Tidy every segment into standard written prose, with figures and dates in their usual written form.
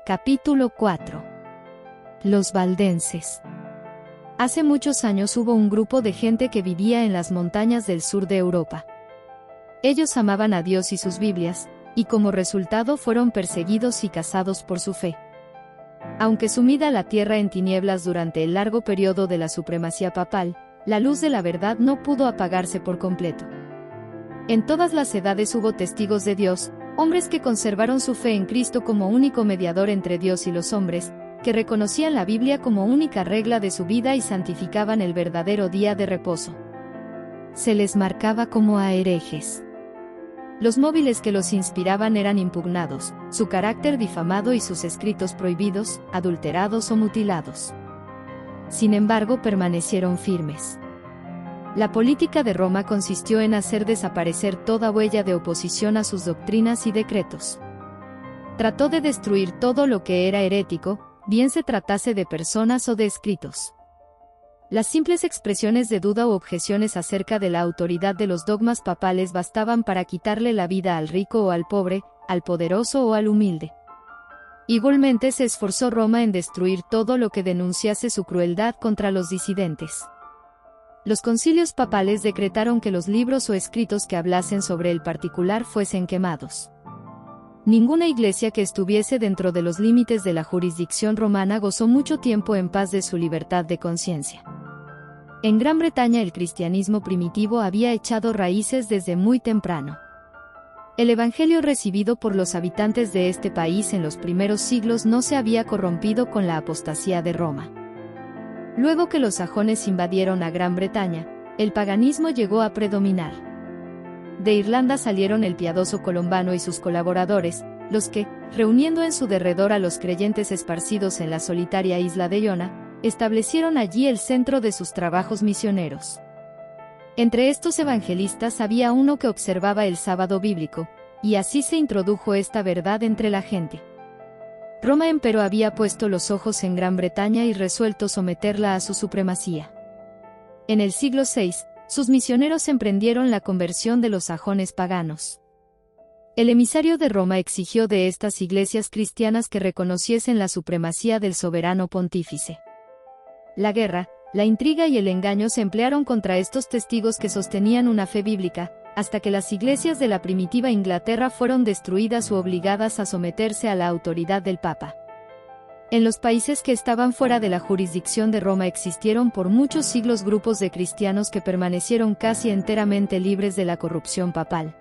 Capítulo 4. Los valdenses. Hace muchos años hubo un grupo de gente que vivía en las montañas del sur de Europa. Ellos amaban a Dios y sus Biblias, y como resultado fueron perseguidos y cazados por su fe. Aunque sumida la tierra en tinieblas durante el largo periodo de la supremacía papal, la luz de la verdad no pudo apagarse por completo. En todas las edades hubo testigos de Dios, hombres que conservaron su fe en Cristo como único mediador entre Dios y los hombres, que reconocían la Biblia como única regla de su vida y santificaban el verdadero día de reposo. Se les marcaba como a herejes. Los móviles que los inspiraban eran impugnados, su carácter difamado y sus escritos prohibidos, adulterados o mutilados. Sin embargo, permanecieron firmes. La política de Roma consistió en hacer desaparecer toda huella de oposición a sus doctrinas y decretos. Trató de destruir todo lo que era herético, bien se tratase de personas o de escritos. Las simples expresiones de duda u objeciones acerca de la autoridad de los dogmas papales bastaban para quitarle la vida al rico o al pobre, al poderoso o al humilde. Igualmente se esforzó Roma en destruir todo lo que denunciase su crueldad contra los disidentes. Los concilios papales decretaron que los libros o escritos que hablasen sobre el particular fuesen quemados. Ninguna iglesia que estuviese dentro de los límites de la jurisdicción romana gozó mucho tiempo en paz de su libertad de conciencia. En Gran Bretaña el cristianismo primitivo había echado raíces desde muy temprano. El evangelio recibido por los habitantes de este país en los primeros siglos no se había corrompido con la apostasía de Roma. Luego que los sajones invadieron a Gran Bretaña, el paganismo llegó a predominar. De Irlanda salieron el piadoso Colombano y sus colaboradores, los que, reuniendo en su derredor a los creyentes esparcidos en la solitaria isla de Iona, establecieron allí el centro de sus trabajos misioneros. Entre estos evangelistas había uno que observaba el sábado bíblico, y así se introdujo esta verdad entre la gente. Roma empero había puesto los ojos en Gran Bretaña y resuelto someterla a su supremacía. En el siglo VI, sus misioneros emprendieron la conversión de los sajones paganos. El emisario de Roma exigió de estas iglesias cristianas que reconociesen la supremacía del soberano pontífice. La guerra, la intriga y el engaño se emplearon contra estos testigos que sostenían una fe bíblica, hasta que las iglesias de la primitiva Inglaterra fueron destruidas u obligadas a someterse a la autoridad del Papa. En los países que estaban fuera de la jurisdicción de Roma existieron por muchos siglos grupos de cristianos que permanecieron casi enteramente libres de la corrupción papal.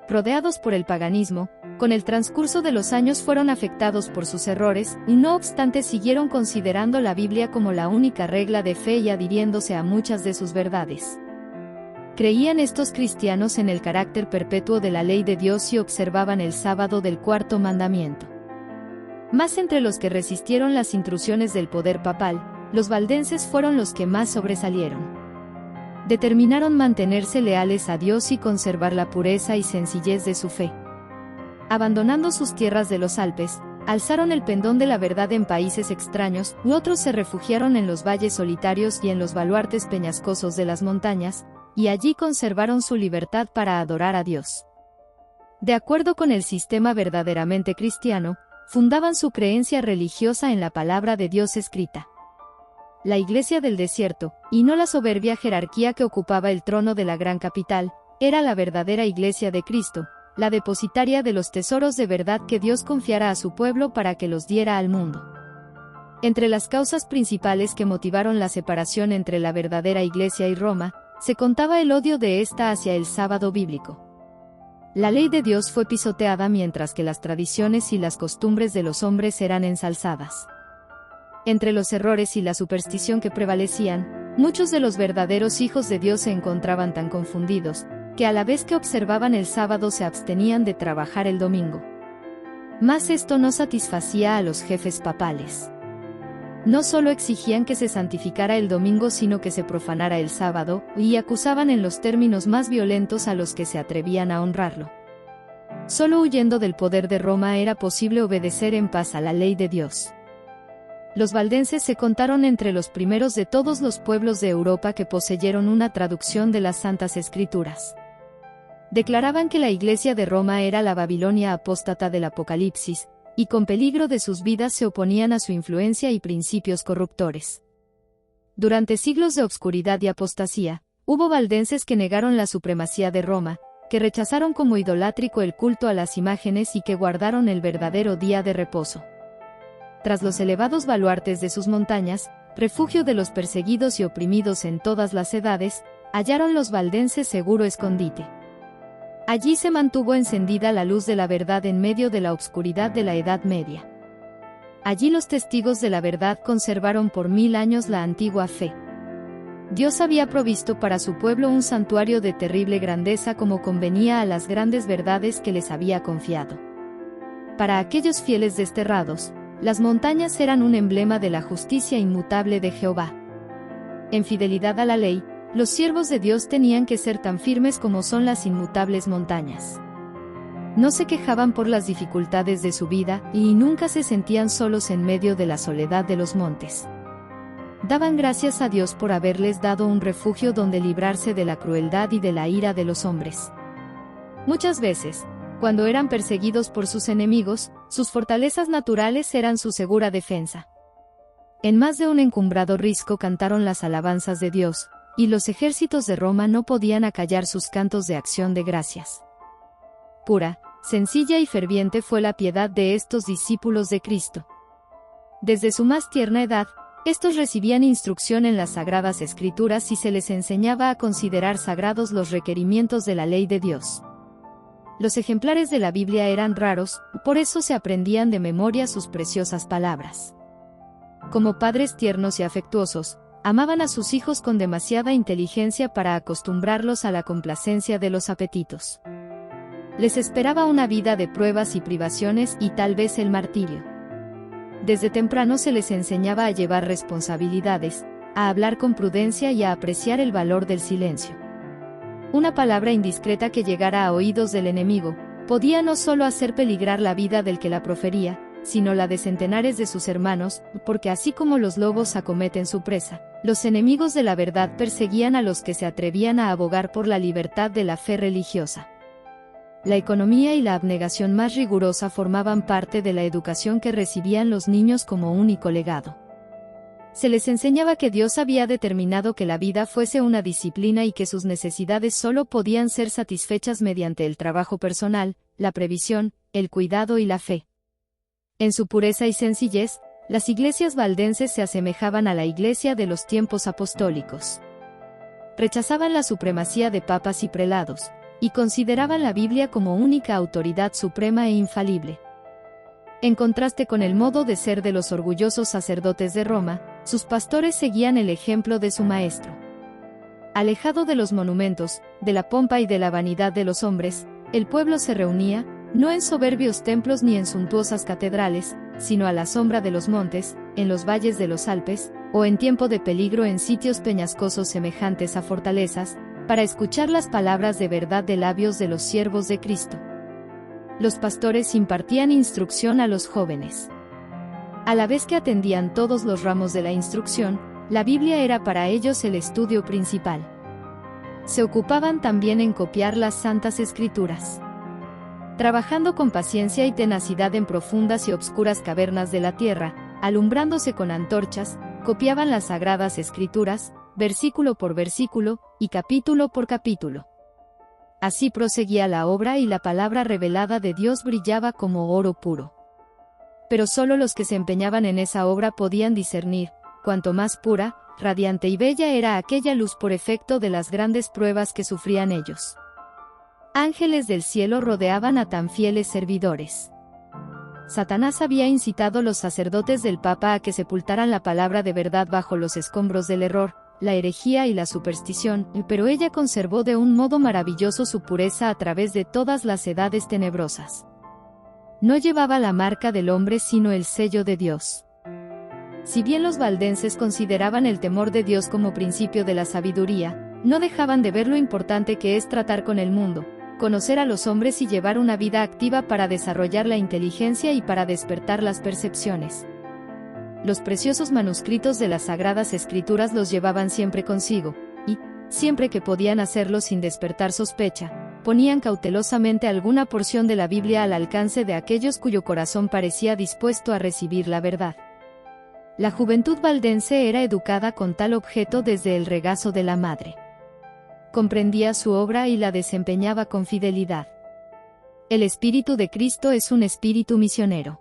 Rodeados por el paganismo, con el transcurso de los años fueron afectados por sus errores, y no obstante siguieron considerando la Biblia como la única regla de fe y adhiriéndose a muchas de sus verdades. Creían estos cristianos en el carácter perpetuo de la ley de Dios y observaban el sábado del cuarto mandamiento. Más entre los que resistieron las intrusiones del poder papal, los valdenses fueron los que más sobresalieron. Determinaron mantenerse leales a Dios y conservar la pureza y sencillez de su fe. Abandonando sus tierras de los Alpes, alzaron el pendón de la verdad en países extraños, y otros se refugiaron en los valles solitarios y en los baluartes peñascosos de las montañas, y allí conservaron su libertad para adorar a Dios. De acuerdo con el sistema verdaderamente cristiano, fundaban su creencia religiosa en la palabra de Dios escrita. La iglesia del desierto, y no la soberbia jerarquía que ocupaba el trono de la gran capital, era la verdadera iglesia de Cristo, la depositaria de los tesoros de verdad que Dios confiara a su pueblo para que los diera al mundo. Entre las causas principales que motivaron la separación entre la verdadera iglesia y Roma, se contaba el odio de ésta hacia el sábado bíblico. La ley de Dios fue pisoteada mientras que las tradiciones y las costumbres de los hombres eran ensalzadas. Entre los errores y la superstición que prevalecían, muchos de los verdaderos hijos de Dios se encontraban tan confundidos, que a la vez que observaban el sábado se abstenían de trabajar el domingo. Mas esto no satisfacía a los jefes papales. No solo exigían que se santificara el domingo sino que se profanara el sábado, y acusaban en los términos más violentos a los que se atrevían a honrarlo. Solo huyendo del poder de Roma era posible obedecer en paz a la ley de Dios. Los valdenses se contaron entre los primeros de todos los pueblos de Europa que poseyeron una traducción de las Santas Escrituras. Declaraban que la Iglesia de Roma era la Babilonia apóstata del Apocalipsis, y con peligro de sus vidas se oponían a su influencia y principios corruptores. Durante siglos de obscuridad y apostasía, hubo valdenses que negaron la supremacía de Roma, que rechazaron como idolátrico el culto a las imágenes y que guardaron el verdadero día de reposo. Tras los elevados baluartes de sus montañas, refugio de los perseguidos y oprimidos en todas las edades, hallaron los valdenses seguro escondite. Allí se mantuvo encendida la luz de la verdad en medio de la obscuridad de la Edad Media. Allí los testigos de la verdad conservaron por 1000 años la antigua fe. Dios había provisto para su pueblo un santuario de terrible grandeza como convenía a las grandes verdades que les había confiado. Para aquellos fieles desterrados, las montañas eran un emblema de la justicia inmutable de Jehová. En fidelidad a la ley, los siervos de Dios tenían que ser tan firmes como son las inmutables montañas. No se quejaban por las dificultades de su vida y nunca se sentían solos en medio de la soledad de los montes. Daban gracias a Dios por haberles dado un refugio donde librarse de la crueldad y de la ira de los hombres. Muchas veces, cuando eran perseguidos por sus enemigos, sus fortalezas naturales eran su segura defensa. En más de un encumbrado risco cantaron las alabanzas de Dios, y los ejércitos de Roma no podían acallar sus cantos de acción de gracias. Pura, sencilla y ferviente fue la piedad de estos discípulos de Cristo. Desde su más tierna edad, estos recibían instrucción en las Sagradas Escrituras y se les enseñaba a considerar sagrados los requerimientos de la ley de Dios. Los ejemplares de la Biblia eran raros, por eso se aprendían de memoria sus preciosas palabras. Como padres tiernos y afectuosos, amaban a sus hijos con demasiada inteligencia para acostumbrarlos a la complacencia de los apetitos. Les esperaba una vida de pruebas y privaciones y tal vez el martirio. Desde temprano se les enseñaba a llevar responsabilidades, a hablar con prudencia y a apreciar el valor del silencio. Una palabra indiscreta que llegara a oídos del enemigo, podía no solo hacer peligrar la vida del que la profería, sino la de centenares de sus hermanos, porque así como los lobos acometen su presa, los enemigos de la verdad perseguían a los que se atrevían a abogar por la libertad de la fe religiosa. La economía y la abnegación más rigurosa formaban parte de la educación que recibían los niños como único legado. Se les enseñaba que Dios había determinado que la vida fuese una disciplina y que sus necesidades solo podían ser satisfechas mediante el trabajo personal, la previsión, el cuidado y la fe. En su pureza y sencillez, las iglesias valdenses se asemejaban a la iglesia de los tiempos apostólicos. Rechazaban la supremacía de papas y prelados, y consideraban la Biblia como única autoridad suprema e infalible. En contraste con el modo de ser de los orgullosos sacerdotes de Roma, sus pastores seguían el ejemplo de su maestro. Alejado de los monumentos, de la pompa y de la vanidad de los hombres, el pueblo se reunía, no en soberbios templos ni en suntuosas catedrales, sino a la sombra de los montes, en los valles de los Alpes, o en tiempo de peligro en sitios peñascosos semejantes a fortalezas, para escuchar las palabras de verdad de labios de los siervos de Cristo. Los pastores impartían instrucción a los jóvenes. A la vez que atendían todos los ramos de la instrucción, la Biblia era para ellos el estudio principal. Se ocupaban también en copiar las Santas Escrituras. Trabajando con paciencia y tenacidad en profundas y obscuras cavernas de la tierra, alumbrándose con antorchas, copiaban las Sagradas Escrituras, versículo por versículo, y capítulo por capítulo. Así proseguía la obra y la palabra revelada de Dios brillaba como oro puro. Pero solo los que se empeñaban en esa obra podían discernir, cuanto más pura, radiante y bella era aquella luz por efecto de las grandes pruebas que sufrían ellos. Ángeles del cielo rodeaban a tan fieles servidores. Satanás había incitado a los sacerdotes del Papa a que sepultaran la palabra de verdad bajo los escombros del error, la herejía y la superstición, pero ella conservó de un modo maravilloso su pureza a través de todas las edades tenebrosas. No llevaba la marca del hombre sino el sello de Dios. Si bien los valdenses consideraban el temor de Dios como principio de la sabiduría, no dejaban de ver lo importante que es tratar con el mundo, conocer a los hombres y llevar una vida activa para desarrollar la inteligencia y para despertar las percepciones. Los preciosos manuscritos de las Sagradas Escrituras los llevaban siempre consigo, y, siempre que podían hacerlo sin despertar sospecha, ponían cautelosamente alguna porción de la Biblia al alcance de aquellos cuyo corazón parecía dispuesto a recibir la verdad. La juventud valdense era educada con tal objeto desde el regazo de la madre. Comprendía su obra y la desempeñaba con fidelidad. El espíritu de Cristo es un espíritu misionero.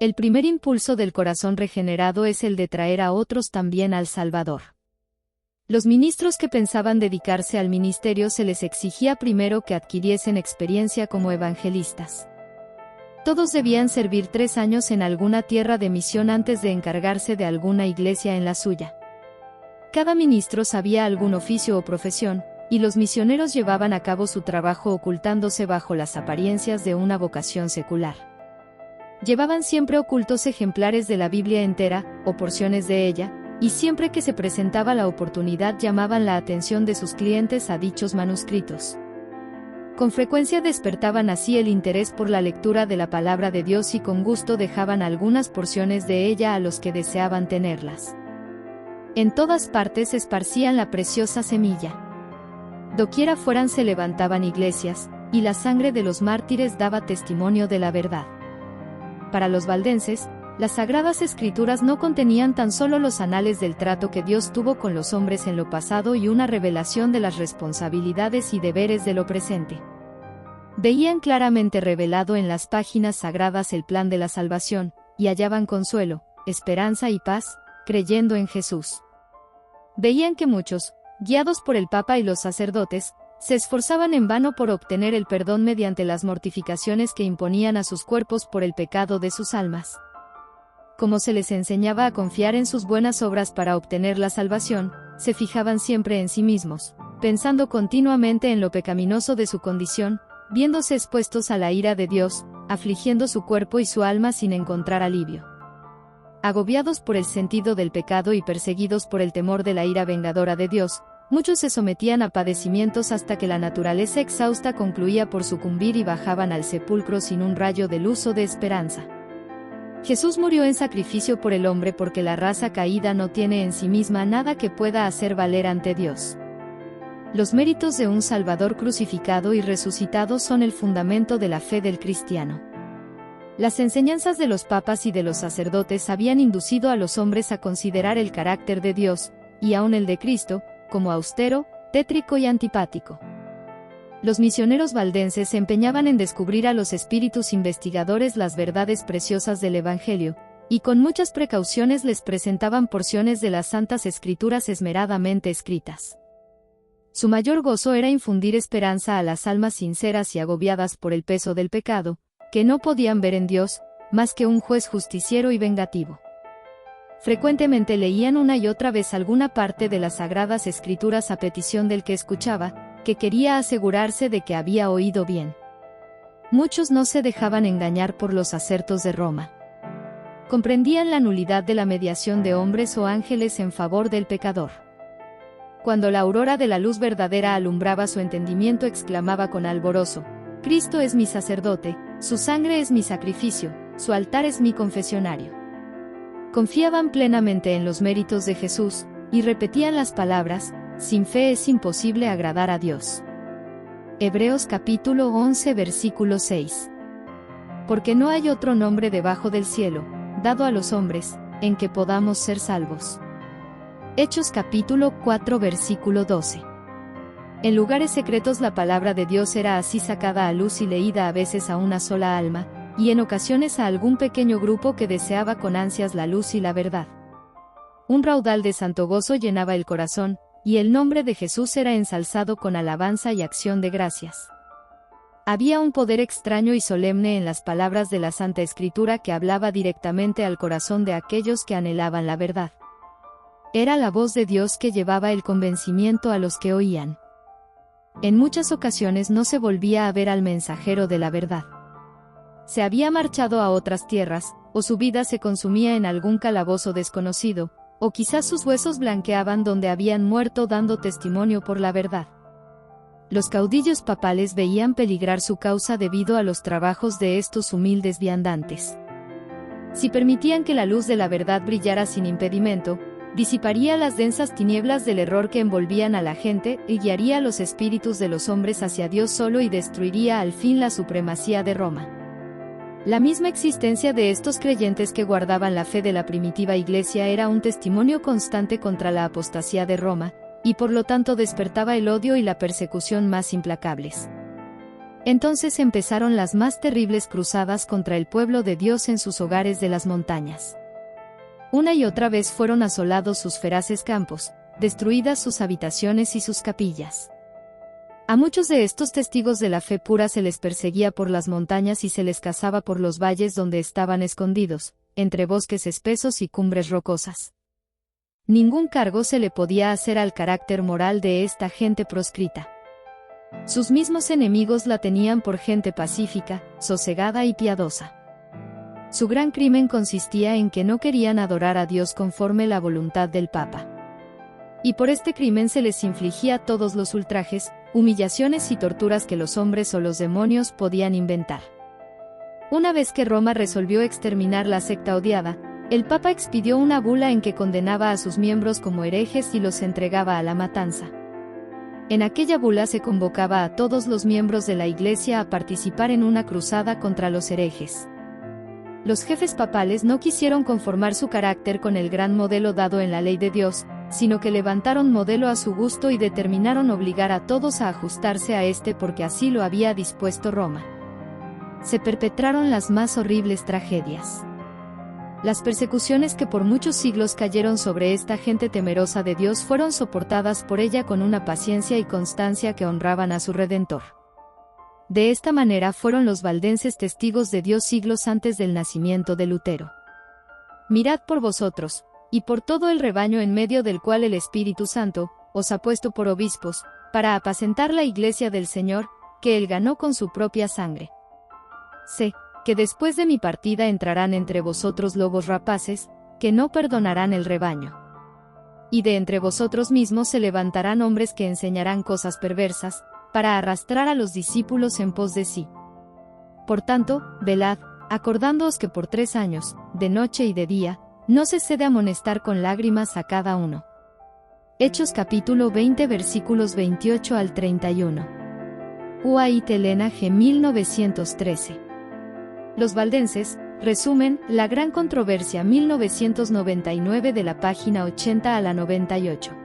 El primer impulso del corazón regenerado es el de traer a otros también al Salvador. Los ministros que pensaban dedicarse al ministerio se les exigía primero que adquiriesen experiencia como evangelistas. Todos debían servir 3 años en alguna tierra de misión antes de encargarse de alguna iglesia en la suya. Cada ministro sabía algún oficio o profesión, y los misioneros llevaban a cabo su trabajo ocultándose bajo las apariencias de una vocación secular. Llevaban siempre ocultos ejemplares de la Biblia entera, o porciones de ella, y siempre que se presentaba la oportunidad llamaban la atención de sus clientes a dichos manuscritos. Con frecuencia despertaban así el interés por la lectura de la palabra de Dios y con gusto dejaban algunas porciones de ella a los que deseaban tenerlas. En todas partes esparcían la preciosa semilla. Doquiera fueran se levantaban iglesias, y la sangre de los mártires daba testimonio de la verdad. Para los valdenses, las Sagradas Escrituras no contenían tan solo los anales del trato que Dios tuvo con los hombres en lo pasado y una revelación de las responsabilidades y deberes de lo presente. Veían claramente revelado en las páginas sagradas el plan de la salvación, y hallaban consuelo, esperanza y paz, creyendo en Jesús. Veían que muchos, guiados por el Papa y los sacerdotes, se esforzaban en vano por obtener el perdón mediante las mortificaciones que imponían a sus cuerpos por el pecado de sus almas. Como se les enseñaba a confiar en sus buenas obras para obtener la salvación, se fijaban siempre en sí mismos, pensando continuamente en lo pecaminoso de su condición, viéndose expuestos a la ira de Dios, afligiendo su cuerpo y su alma sin encontrar alivio. Agobiados por el sentido del pecado y perseguidos por el temor de la ira vengadora de Dios, muchos se sometían a padecimientos hasta que la naturaleza exhausta concluía por sucumbir y bajaban al sepulcro sin un rayo de luz o de esperanza. Jesús murió en sacrificio por el hombre porque la raza caída no tiene en sí misma nada que pueda hacer valer ante Dios. Los méritos de un Salvador crucificado y resucitado son el fundamento de la fe del cristiano. Las enseñanzas de los papas y de los sacerdotes habían inducido a los hombres a considerar el carácter de Dios, y aun el de Cristo, como austero, tétrico y antipático. Los misioneros valdenses se empeñaban en descubrir a los espíritus investigadores las verdades preciosas del Evangelio, y con muchas precauciones les presentaban porciones de las Santas Escrituras esmeradamente escritas. Su mayor gozo era infundir esperanza a las almas sinceras y agobiadas por el peso del pecado, que no podían ver en Dios, más que un juez justiciero y vengativo. Frecuentemente leían una y otra vez alguna parte de las Sagradas Escrituras a petición del que escuchaba, que quería asegurarse de que había oído bien. Muchos no se dejaban engañar por los acertos de Roma. Comprendían la nulidad de la mediación de hombres o ángeles en favor del pecador. Cuando la aurora de la luz verdadera alumbraba su entendimiento, exclamaba con alborozo: Cristo es mi sacerdote, su sangre es mi sacrificio, su altar es mi confesionario. Confiaban plenamente en los méritos de Jesús, y repetían las palabras: sin fe es imposible agradar a Dios. Hebreos capítulo 11 versículo 6. Porque no hay otro nombre debajo del cielo, dado a los hombres, en que podamos ser salvos. Hechos capítulo 4 versículo 12. En lugares secretos la palabra de Dios era así sacada a luz y leída a veces a una sola alma, y en ocasiones a algún pequeño grupo que deseaba con ansias la luz y la verdad. Un raudal de santo gozo llenaba el corazón, y el nombre de Jesús era ensalzado con alabanza y acción de gracias. Había un poder extraño y solemne en las palabras de la Santa Escritura que hablaba directamente al corazón de aquellos que anhelaban la verdad. Era la voz de Dios que llevaba el convencimiento a los que oían. En muchas ocasiones no se volvía a ver al mensajero de la verdad. Se había marchado a otras tierras, o su vida se consumía en algún calabozo desconocido, o quizás sus huesos blanqueaban donde habían muerto dando testimonio por la verdad. Los caudillos papales veían peligrar su causa debido a los trabajos de estos humildes viandantes. Si permitían que la luz de la verdad brillara sin impedimento, disiparía las densas tinieblas del error que envolvían a la gente y guiaría los espíritus de los hombres hacia Dios solo y destruiría al fin la supremacía de Roma. La misma existencia de estos creyentes que guardaban la fe de la primitiva Iglesia era un testimonio constante contra la apostasía de Roma, y por lo tanto despertaba el odio y la persecución más implacables. Entonces empezaron las más terribles cruzadas contra el pueblo de Dios en sus hogares de las montañas. Una y otra vez fueron asolados sus feraces campos, destruidas sus habitaciones y sus capillas. A muchos de estos testigos de la fe pura se les perseguía por las montañas y se les cazaba por los valles donde estaban escondidos, entre bosques espesos y cumbres rocosas. Ningún cargo se le podía hacer al carácter moral de esta gente proscrita. Sus mismos enemigos la tenían por gente pacífica, sosegada y piadosa. Su gran crimen consistía en que no querían adorar a Dios conforme la voluntad del Papa. Y por este crimen se les infligía todos los ultrajes, humillaciones y torturas que los hombres o los demonios podían inventar. Una vez que Roma resolvió exterminar la secta odiada, el Papa expidió una bula en que condenaba a sus miembros como herejes y los entregaba a la matanza. En aquella bula se convocaba a todos los miembros de la Iglesia a participar en una cruzada contra los herejes. Los jefes papales no quisieron conformar su carácter con el gran modelo dado en la ley de Dios, sino que levantaron modelo a su gusto y determinaron obligar a todos a ajustarse a este porque así lo había dispuesto Roma. Se perpetraron las más horribles tragedias. Las persecuciones que por muchos siglos cayeron sobre esta gente temerosa de Dios fueron soportadas por ella con una paciencia y constancia que honraban a su Redentor. De esta manera fueron los valdenses testigos de Dios siglos antes del nacimiento de Lutero. Mirad por vosotros, y por todo el rebaño en medio del cual el Espíritu Santo os ha puesto por obispos, para apacentar la iglesia del Señor, que él ganó con su propia sangre. Sé que después de mi partida entrarán entre vosotros lobos rapaces, que no perdonarán el rebaño. Y de entre vosotros mismos se levantarán hombres que enseñarán cosas perversas, para arrastrar a los discípulos en pos de sí. Por tanto, velad, acordándoos que por 3 años, de noche y de día, no cesé de amonestar con lágrimas a cada uno. Hechos capítulo 20 versículos 28 al 31. UAI Telena G 1913. Los valdenses, resumen, la gran controversia 1999 de la página 80 a la 98.